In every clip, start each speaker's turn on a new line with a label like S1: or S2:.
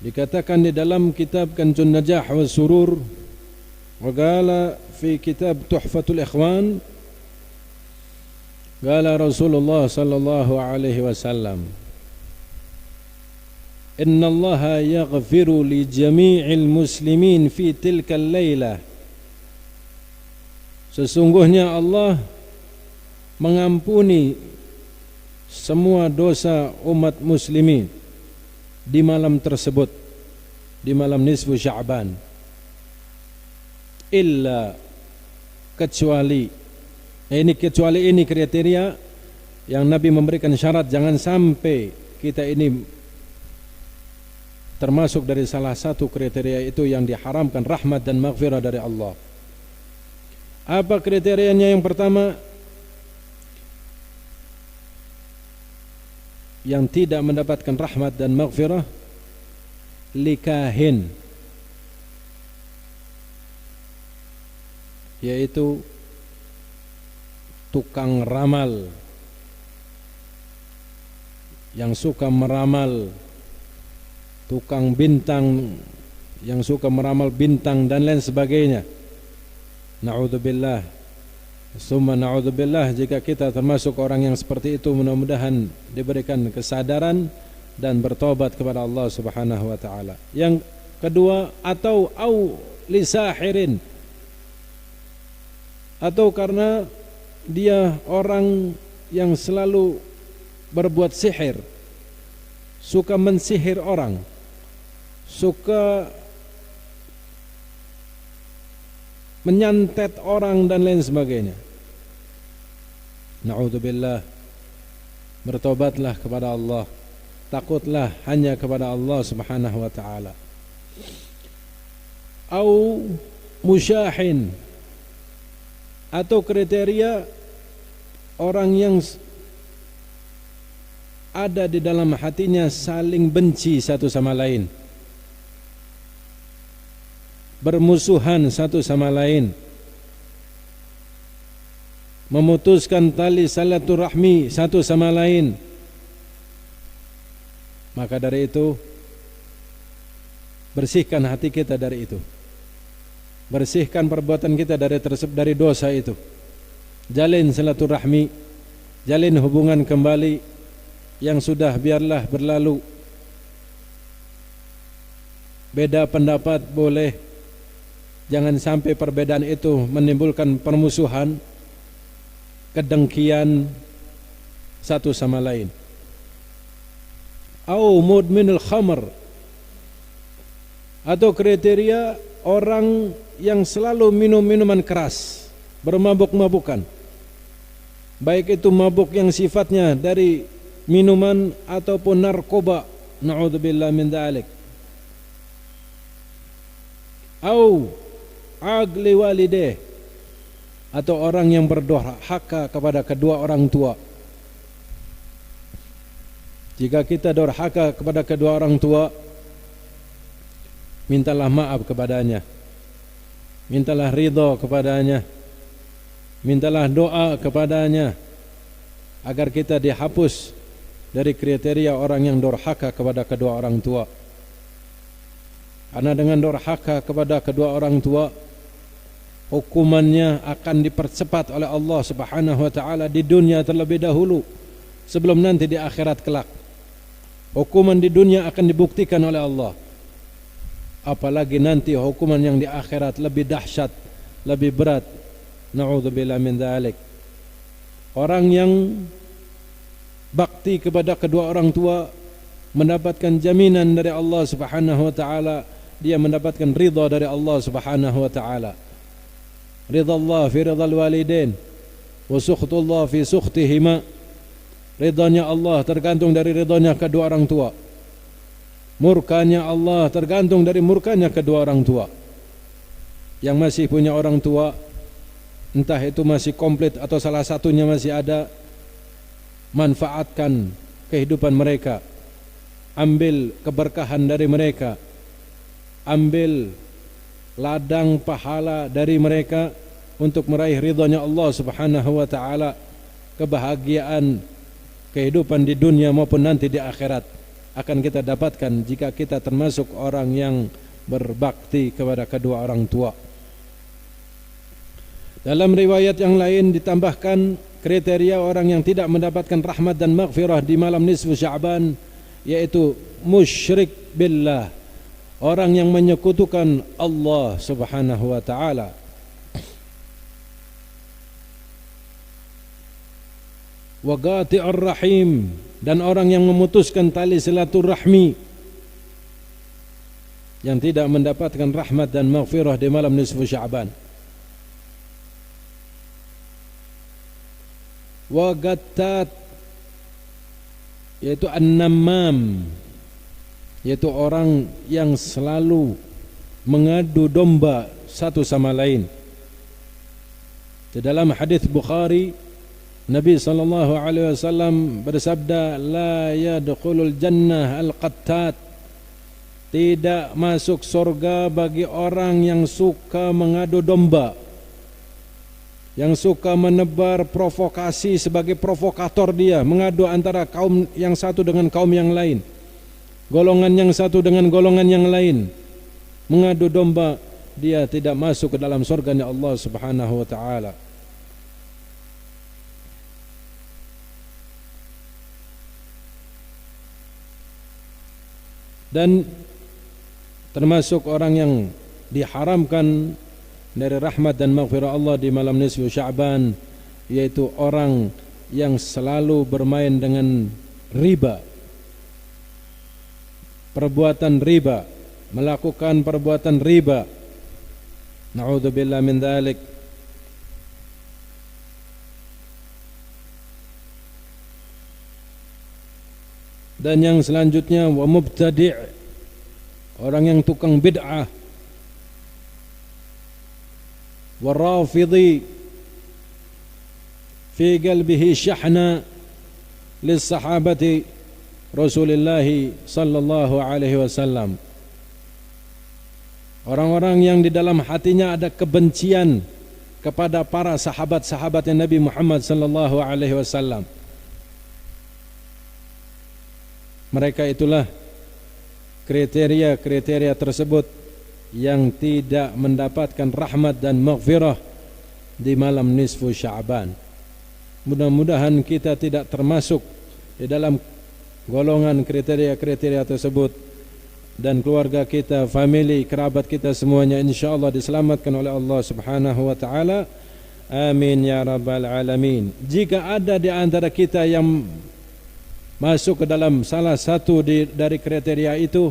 S1: Dikatakan di dalam kitab Kanzun Najah wa Surur, wa qala fi kitab Tuhfatul Ikhwan, qala Rasulullah sallallahu alaihi wasallam, inna allaha yaghfiru li jami'il muslimin fi tilka al-lailah. Sesungguhnya Allah mengampuni semua dosa umat muslimin di malam tersebut, di malam nisfu Sya'ban, illa kecuali ini kriteria yang Nabi memberikan syarat, jangan sampai kita ini termasuk dari salah satu kriteria itu yang diharamkan rahmat dan maghfirah dari Allah. Apa kriterianya? Yang pertama, yang tidak mendapatkan rahmat dan maghfirah likahin, yaitu tukang ramal yang suka meramal, tukang bintang yang suka meramal bintang dan lain sebagainya. Na'udzubillah, summa na'udzubillah. Jika kita termasuk orang yang seperti itu, mudah-mudahan diberikan kesadaran dan bertobat kepada Allah Subhanahu wa taala. Yang kedua, atau lisahirin, atau karena dia orang yang selalu berbuat sihir, suka mensihir orang, suka menyantet orang dan lain sebagainya. Na'udzubillah. Bertobatlah kepada Allah, takutlah hanya kepada Allah Subhanahu wa taala. Au musyahin, atau kriteria orang yang ada di dalam hatinya saling benci satu sama lain, bermusuhan satu sama lain, memutuskan tali silaturahmi satu sama lain. Maka dari itu, bersihkan hati kita dari itu, bersihkan perbuatan kita dari dosa itu. Jalin silaturahmi, jalin hubungan kembali. Yang sudah biarlah berlalu. Beda pendapat boleh, jangan sampai perbedaan itu menimbulkan permusuhan, kedengkian satu sama lain. Au mudminul khamr, atau kriteria orang yang selalu minum minuman keras, bermabuk-mabukan, baik itu mabuk yang sifatnya dari minuman ataupun narkoba. Na'udzubillah min dzalik. Au agli walideh, atau orang yang berdurhaka kepada kedua orang tua. Jika kita durhaka kepada kedua orang tua, mintalah maaf kepadanya, mintalah ridha kepadanya, mintalah doa kepadanya agar kita dihapus dari kriteria orang yang durhaka kepada kedua orang tua. Karena dengan durhaka kepada kedua orang tua, hukumannya akan dipercepat oleh Allah Subhanahu wa taala di dunia terlebih dahulu, sebelum nanti di akhirat kelak. Hukuman di dunia akan dibuktikan oleh Allah, apalagi nanti hukuman yang di akhirat lebih dahsyat, lebih berat. Na'udzubillah min dzalik. Orang yang bakti kepada kedua orang tua mendapatkan jaminan dari Allah Subhanahu wa taala, dia mendapatkan ridha dari Allah Subhanahu wa taala. Ridha Allah fi ridhal walidain wa sukhtullah fi sukhtihima. Ridhanya Allah tergantung dari ridhanya kedua orang tua. Murkanya Allah tergantung dari murkanya kedua orang tua. Yang masih punya orang tua, entah itu masih komplit atau salah satunya masih ada, manfaatkan kehidupan mereka, ambil keberkahan dari mereka, ambil ladang pahala dari mereka untuk meraih ridhanya Allah Subhanahu wa taala, kebahagiaan kehidupan di dunia maupun nanti di akhirat. akan kita dapatkan jika kita termasuk orang yang berbakti kepada kedua orang tua. Dalam riwayat yang lain ditambahkan kriteria orang yang tidak mendapatkan rahmat dan maghfirah di malam nisfu Sya'ban, yaitu musyrik billah, orang yang menyekutukan Allah Subhanahu wa taala. Wa qati'ur rahim, dan orang yang memutuskan tali silaturahmi, yang tidak mendapatkan rahmat dan maghfirah di malam nisfu Sya'ban. Wa gattat, yaitu an-namam, yaitu orang yang selalu mengadu domba satu sama lain. Di dalam hadis Bukhari, Nabi sallallahu alaihi wasallam bersabda, la yadkhulul jannah al-qattat, tidak masuk surga bagi orang yang suka mengadu domba, yang suka menebar provokasi sebagai provokator, dia mengadu antara kaum yang satu dengan kaum yang lain, golongan yang satu dengan golongan yang lain, mengadu domba, dia tidak masuk ke dalam surganya Allah Subhanahu wa taala. Dan termasuk orang yang diharamkan dari rahmat dan maghfirah Allah di malam nisfu Sya'ban, yaitu orang yang selalu bermain dengan riba, perbuatan riba, melakukan perbuatan riba. Na'udzubillah min dzalik. Dan yang selanjutnya wa mubtadi', orang yang tukang bid'ah, wa rafidhi fi qalbihi syahna lis sahabati Rasulullah sallallahu alaihi wasallam, orang-orang yang di dalam hatinya ada kebencian kepada para sahabat-sahabatnya Nabi Muhammad sallallahu alaihi wasallam. Mereka itulah kriteria-kriteria tersebut yang tidak mendapatkan rahmat dan maghfirah di malam nisfu Sya'ban. Mudah-mudahan kita tidak termasuk di dalam golongan kriteria-kriteria tersebut, dan keluarga kita, family, kerabat kita semuanya insyaallah diselamatkan oleh Allah Subhanahu wa taala. Amin ya rabbal alamin. Jika ada di antara kita yang masuk ke dalam salah satu dari kriteria itu,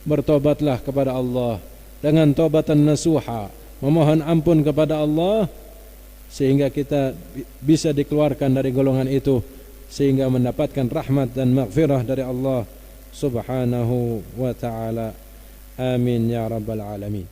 S1: bertobatlah kepada Allah dengan taubatan nasuha, memohon ampun kepada Allah, sehingga kita bisa dikeluarkan dari golongan itu, sehingga mendapatkan rahmat dan maghfirah dari Allah Subhanahu wa ta'ala. Amin ya rabbal alamin.